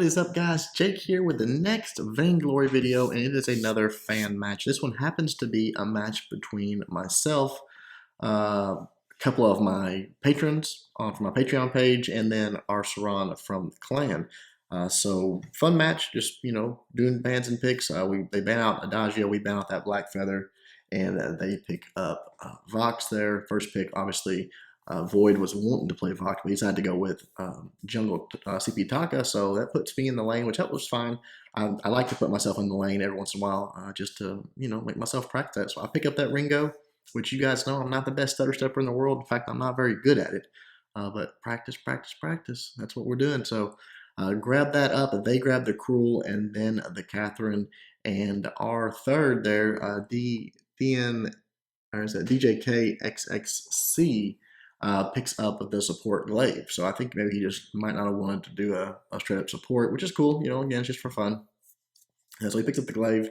What is up, guys? Jake here with the next Vainglory video, and it is another fan match. This one happens to be a match between myself, a couple of my patrons from my Patreon page, and then Arsaron from the clan. So fun match, just doing bans and picks. They ban out Adagio, we ban out that Black Feather, and they pick up Vox there. First pick, obviously. Void was wanting to play Vox, but he decided to go with Jungle CP Taka, so that puts me in the lane, which was fine. I like to put myself in the lane every once in a while, just to make myself practice that. So I pick up that Ringo, which you guys know I'm not the best stutter stepper in the world. In fact, I'm not very good at it. But practice, practice, practice. That's what we're doing. So grab that up. They grab the Cruel and then the Catherine, and our third there, DN, or is it DJKXXC? Picks up the support glaive. So I think maybe he just might not have wanted to do a straight up support, which is cool. Again, it's just for fun. And so he picks up the glaive,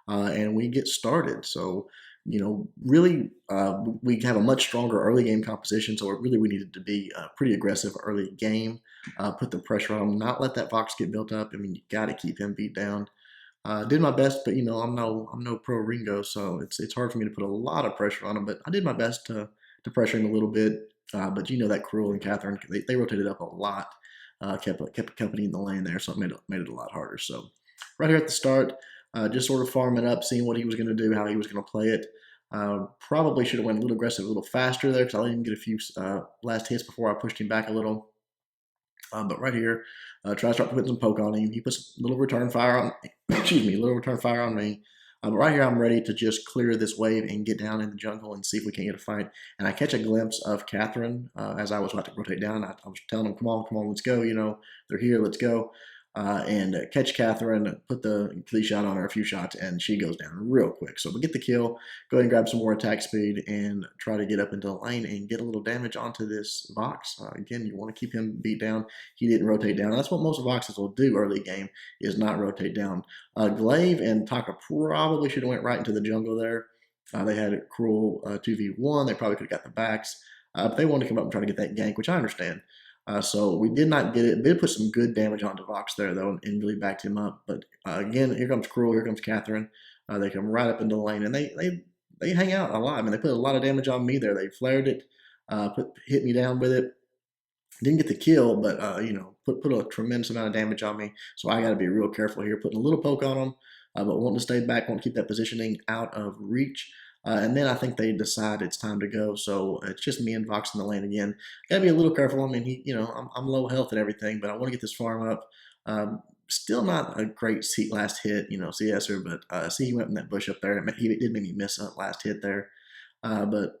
and we get started. So, really, we have a much stronger early game composition. So we needed to be pretty aggressive early game, put the pressure on him, not let that Vox get built up. I mean, you got to keep him beat down. Did my best, but I'm no pro Ringo, so it's hard for me to put a lot of pressure on him. But I did my best to pressure him a little bit. But that Cruel and Catherine, they rotated up a lot, kept company in the lane there, so it made it a lot harder. So right here at the start, just sort of farming up, seeing what he was going to do, how he was going to play it. Probably should have went a little aggressive, a little faster there, because I let him get a few last hits before I pushed him back a little. But right here, try to start putting some poke on him. He puts a little return fire on, excuse me, a little return fire on me. But right here, I'm ready to just clear this wave and get down in the jungle and see if we can get a fight. And I catch a glimpse of Catherine as I was about to rotate down. I was telling him, come on, let's go. They're here, let's go. And catch Catherine, put the Achilles shot on her, a few shots, and she goes down real quick. So we get the kill, go ahead and grab some more attack speed, and try to get up into the lane and get a little damage onto this Vox. Again, you want to keep him beat down. He didn't rotate down. That's what most Voxes will do early game, is not rotate down. Glaive and Taka probably should have went right into the jungle there. They had a Cruel 2v1. They probably could have got the backs. But they wanted to come up and try to get that gank, which I understand. So we did not get it. They did put some good damage onto Vox there, though, and really backed him up. But again, here comes Cruel, here comes Catherine. They come right up into the lane, and they hang out a lot. I mean, they put a lot of damage on me there. They flared it, hit me down with it. Didn't get the kill, but put a tremendous amount of damage on me. So I got to be real careful here, putting a little poke on them, but wanting to stay back, want to keep that positioning out of reach. And then I think they decide it's time to go. So it's just me and Vox in the lane again. Got to be a little careful. I mean, I'm low health and everything, but I want to get this farm up. Still not a great last hit, CSer, but see, he went in that bush up there. He did make me miss a last hit there. But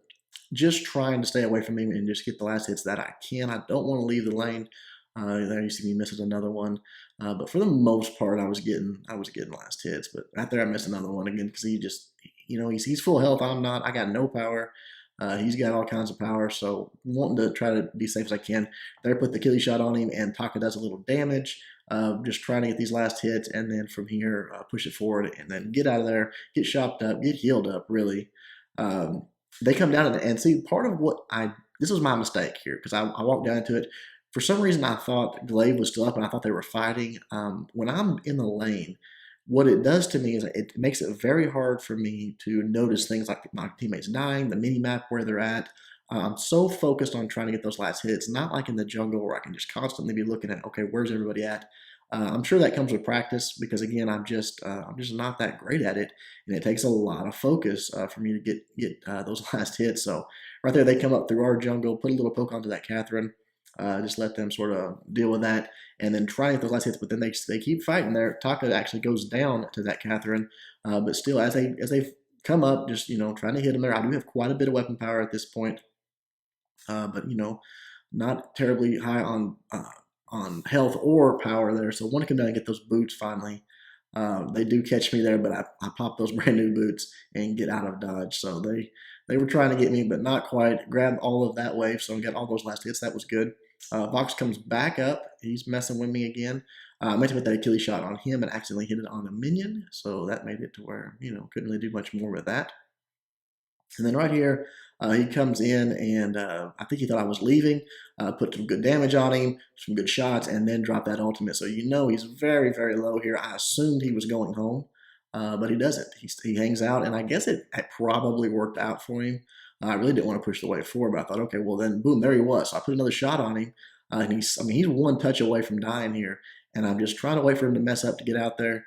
just trying to stay away from him and just get the last hits that I can. I don't want to leave the lane. There you see me misses another one. But for the most part, I was getting last hits. But right there, I missed another one again because he just, he's full health. I'm not. I got no power. He's got all kinds of power. So wanting to try to be safe as I can. There, put the Achilles shot on him, and Taka does a little damage. Just trying to get these last hits, and then from here, push it forward, and then get out of there, get shopped up, get healed up, really. They come down and see part of what this was my mistake here, because I walked down into it. For some reason, I thought Glaive was still up, and I thought they were fighting. When I'm in the lane, what it does to me is it makes it very hard for me to notice things like my teammates dying, the mini-map where they're at. I'm so focused on trying to get those last hits, not like in the jungle where I can just constantly be looking at, okay, where's everybody at? I'm sure that comes with practice because, again, I'm just not that great at it, and it takes a lot of focus for me to get those last hits. So right there, they come up through our jungle, put a little poke onto that Catherine, just let them sort of deal with that, and then try to get those last hits. But then they keep fighting there. Taka actually goes down to that Catherine, but still, as they come up, just trying to hit them there. I do have quite a bit of weapon power at this point, but not terribly high on health or power there. So I want to come down and get those boots finally. They do catch me there, but I pop those brand new boots and get out of dodge. So they were trying to get me, but not quite. Grabbed all of that wave, so I got all those last hits. That was good. Vox comes back up. He's messing with me again. I meant to put that Achilles shot on him and accidentally hit it on a minion. So that made it to where, couldn't really do much more with that. And then right here, he comes in and I think he thought I was leaving, put some good damage on him, some good shots, and then drop that ultimate. So you know he's very, very low here. I assumed he was going home, but he doesn't. He hangs out, and I guess it probably worked out for him. I really didn't want to push the wave forward, but I thought, okay, well then, boom, there he was. So I put another shot on him, and I mean, he's one touch away from dying here, and I'm just trying to wait for him to mess up to get out there,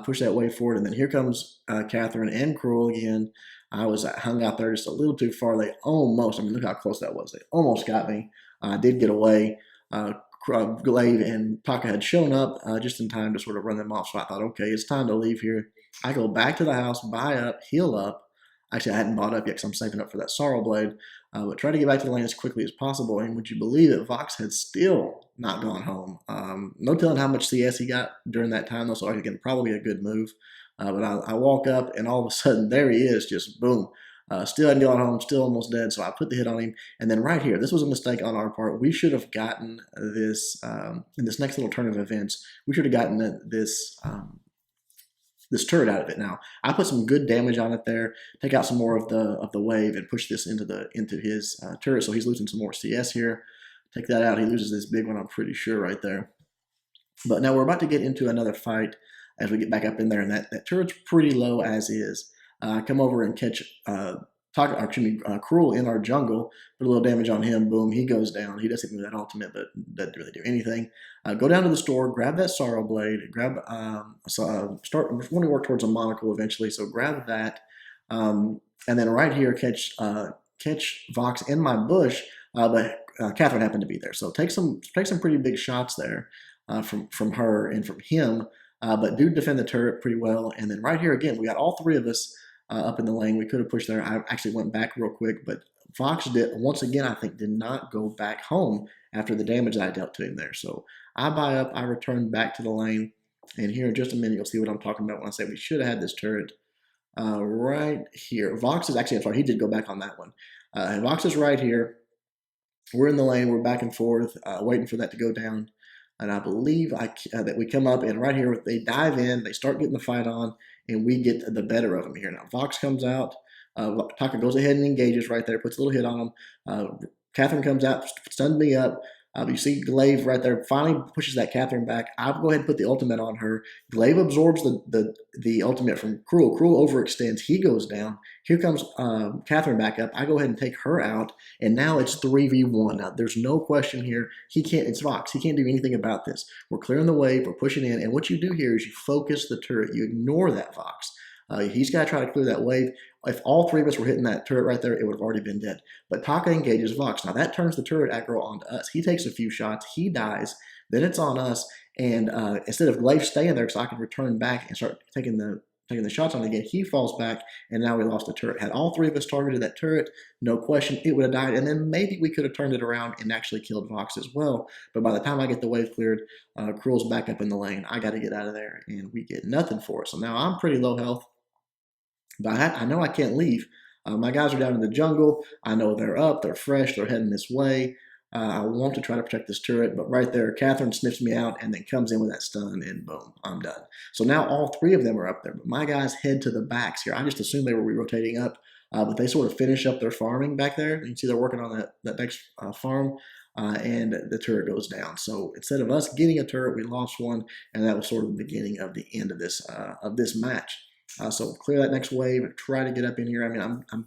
push that wave forward, and then here comes Catherine and Cruel again. I was hung out there just a little too far. They almost, I mean, look how close that was. They almost got me. I did get away. Glaive and Taka had shown up just in time to sort of run them off. So I thought, okay, it's time to leave here. I go back to the house, buy up, heal up. Actually, I hadn't bought up yet because I'm saving up for that Sorrow Blade. But try to get back to the lane as quickly as possible. And would you believe that Vox had still not gone home? No telling how much CS he got during that time, though, so again, probably a good move. But I walk up, and all of a sudden, there he is, just boom. Still hadn't gone home, still almost dead, so I put the hit on him. And then right here, this was a mistake on our part. We should have gotten this, in this next little turn of events, we should have gotten this turret out of it. Now I put some good damage on it there, take out some more of the wave, and push this into his turret. So he's losing some more CS here. Take that out. He loses this big one, I'm pretty sure, right there. But now we're about to get into another fight as we get back up in there, and that turret's pretty low as is. I come over and catch Cruel in our jungle, put a little damage on him, boom, he goes down. He doesn't do that ultimate, but doesn't really do anything. Go down to the store, grab that Sorrow Blade, start, want to work towards a monocle eventually, so grab that. And then right here, catch Vox in my bush, but Catherine happened to be there. So take some pretty big shots there from her and from him, but do defend the turret pretty well. And then right here again, we got all three of us up in the lane. We could have pushed there. I actually went back real quick, but Fox did, once again, I think, did not go back home after the damage that I dealt to him there. So I buy up, I return back to the lane, and here in just a minute, you'll see what I'm talking about when I say we should have had this turret right here. Vox is actually, I'm sorry, he did go back on that one. And Vox is right here. We're in the lane, we're back and forth, waiting for that to go down. And I believe that we come up, and right here, they dive in, they start getting the fight on, and we get the better of them here. Now, Vox comes out, Taka goes ahead and engages right there, puts a little hit on him. Catherine comes out, stunned me up. You see Glaive right there, finally pushes that Catherine back. I'll go ahead and put the ultimate on her. Glaive absorbs the ultimate from Cruel. Cruel overextends. He goes down. Here comes Catherine back up. I go ahead and take her out, and now it's 3v1. Now, there's no question here. It's Vox. He can't do anything about this. We're clearing the wave. We're pushing in, and what you do here is you focus the turret. You ignore that Vox. He's got to try to clear that wave. If all three of us were hitting that turret right there, it would have already been dead. But Taka engages Vox. Now that turns the turret aggro onto us. He takes a few shots. He dies. Then it's on us. And instead of Glaive staying there so I can return back and start taking the shots on it again, he falls back, and now we lost the turret. Had all three of us targeted that turret, no question, it would have died. And then maybe we could have turned it around and actually killed Vox as well. But by the time I get the wave cleared, Cruel's back up in the lane. I got to get out of there, and we get nothing for it. So now I'm pretty low health. But I know I can't leave. My guys are down in the jungle. I know they're up. They're fresh. They're heading this way. I want to try to protect this turret, but right there, Catherine sniffs me out and then comes in with that stun, and boom, I'm done. So now all three of them are up there, but my guys head to the backs here. I just assumed they were rotating up, but they sort of finish up their farming back there. You can see they're working on that next farm, and the turret goes down. So instead of us getting a turret, we lost one, and that was sort of the beginning of the end of this match. So clear that next wave, try to get up in here. I mean, I'm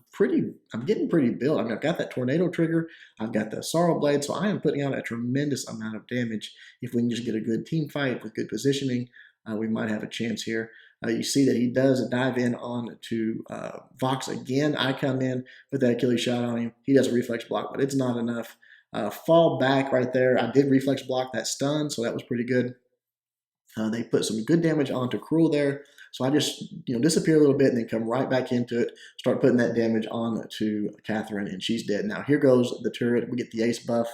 getting pretty built. I mean, I've got that tornado trigger, I've got the Sorrow Blade, so I am putting out a tremendous amount of damage. If we can just get a good team fight with good positioning, we might have a chance here. You see that he does dive in on to Vox again. I come in with that Achilles shot on him. He does a reflex block, but it's not enough. Fall back right there. I did reflex block that stun, so that was pretty good. They put some good damage onto Cruel there. So I just, disappear a little bit and then come right back into it, start putting that damage on to Catherine, and she's dead. Now here goes the turret. We get the ace buff.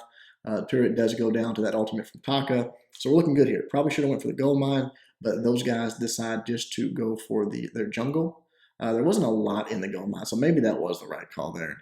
Turret does go down to that ultimate from Taka. So we're looking good here. Probably should have went for the gold mine, but those guys decide just to go for their jungle. There wasn't a lot in the gold mine, so maybe that was the right call there.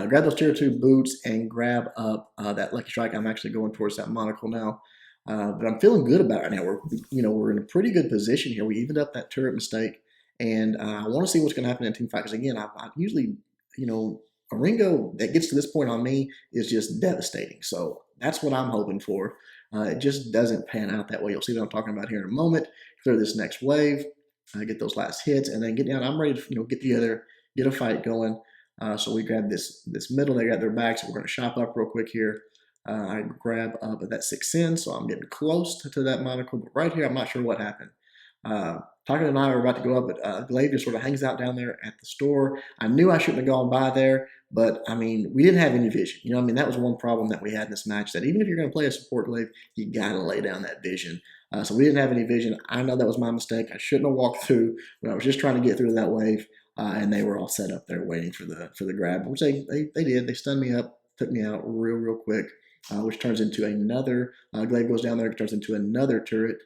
Grab those tier 2 boots and grab up that Lucky Strike. I'm actually going towards that monocle now. But I'm feeling good about it right now. We're in a pretty good position here. We evened up that turret mistake, and I want to see what's going to happen in a team fight. Because again, I usually a Ringo that gets to this point on me is just devastating. So that's what I'm hoping for. It just doesn't pan out that way. You'll see what I'm talking about here in a moment. Clear this next wave, get those last hits, and then get down. I'm ready to get together, get a fight going. So we grab this middle. They got their back, so we're going to shop up real quick here. I grab up at that 6 in, so I'm getting close to that monocle. But right here, I'm not sure what happened. Talking and I are about to go up, but Glaive just sort of hangs out down there at the store. I knew I shouldn't have gone by there, but I mean, we didn't have any vision. I mean, that was one problem that we had in this match, that even if you're going to play a support Glaive, you got to lay down that vision. So we didn't have any vision. I know that was my mistake. I shouldn't have walked through, but I was just trying to get through that wave, and they were all set up there waiting for the grab, which they did. They stunned me up, took me out real quick, which turns into another. Glaive goes down there, turns into another turret.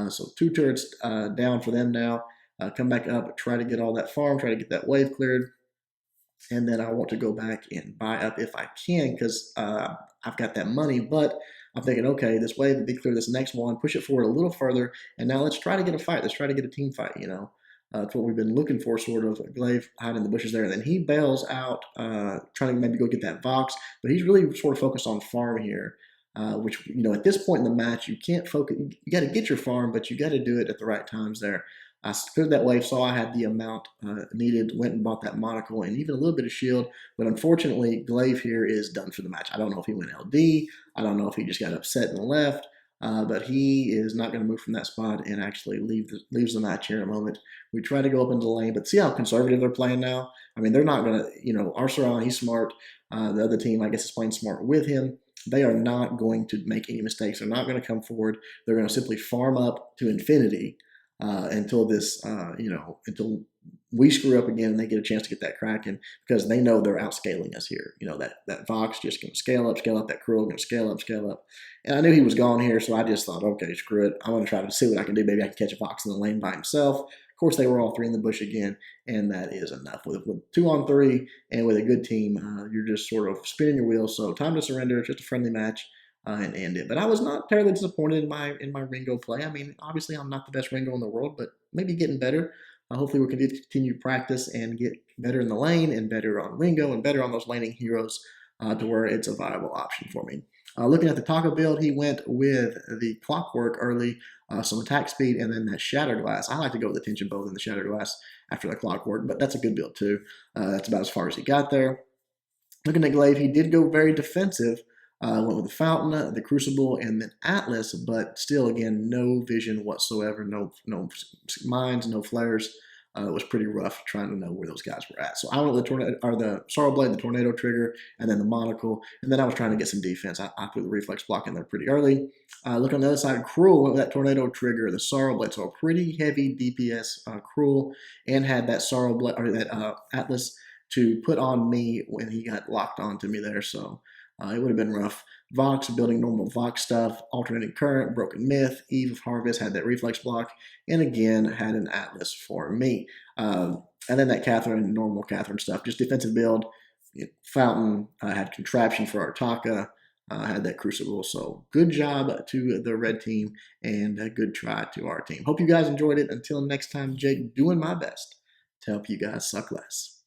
So 2 turrets down for them now. Come back up, try to get all that farm, try to get that wave cleared. And then I want to go back and buy up if I can, because I've got that money. But I'm thinking, okay, this wave would be clear, this next one, push it forward a little further. And now let's try to get a fight. Let's try to get a team fight, That's what we've been looking for, sort of. Glaive hiding in the bushes there. And then he bails out, trying to maybe go get that Vox. But he's really sort of focused on farm here. Which, at this point in the match, you can't focus. You got to get your farm, but you got to do it at the right times there. I cleared that wave, saw I had the amount needed, went and bought that monocle and even a little bit of shield. But unfortunately, Glaive here is done for the match. I don't know if he went LD. I don't know if he just got upset and left. But he is not going to move from that spot and actually leaves the match here in a moment. We try to go up into the lane, but see how conservative they're playing now? I mean, they're not going to, Arsaron, he's smart. The other team, I guess, is playing smart with him. They are not going to make any mistakes. They're not going to come forward. They're going to simply farm up to infinity until until we screw up again and they get a chance to get that Kraken, because they know they're outscaling us here. That Vox just going to scale up, that Krill going to scale up. And I knew he was gone here, so I just thought, okay, screw it. I'm going to try to see what I can do. Maybe I can catch a Vox in the lane by himself. Of course, they were all 3 in the bush again, and that is enough. With 2 on 3 and with a good team, you're just sort of spinning your wheels. So time to surrender. It's just a friendly match. And end it. But I was not terribly disappointed in my Ringo play. I mean, obviously I'm not the best Ringo in the world, but maybe getting better. Hopefully we can continue practice and get better in the lane and better on Ringo and better on those laning heroes to where it's a viable option for me. Looking at the Taka build, he went with the Clockwork early, some attack speed, and then that Shattered Glass. I like to go with the Tension Bow and the Shattered Glass after the Clockwork, but that's a good build too. That's about as far as he got there. Looking at Glaive, he did go very defensive. Went with the Fountain, the Crucible, and then Atlas, but still, again, no vision whatsoever, no mines, no flares. It was pretty rough trying to know where those guys were at. So I went with the Sorrow Blade, the Tornado Trigger, and then the Monocle, and then I was trying to get some defense. I threw the Reflex Block in there pretty early. Look on the other side, Cruel went with that Tornado Trigger, the Sorrow Blade, so a pretty heavy DPS Cruel, and had that Sorrow Blade, or that Atlas to put on me when he got locked onto me there, so it would have been rough. Vox, building normal Vox stuff, alternating current, broken myth, Eve of Harvest had that reflex block, and again had an Atlas for me. And then that Catherine, normal Catherine stuff, just defensive build. Fountain had contraption for our Taka, had that Crucible. So good job to the red team and a good try to our team. Hope you guys enjoyed it. Until next time, Jake, doing my best to help you guys suck less.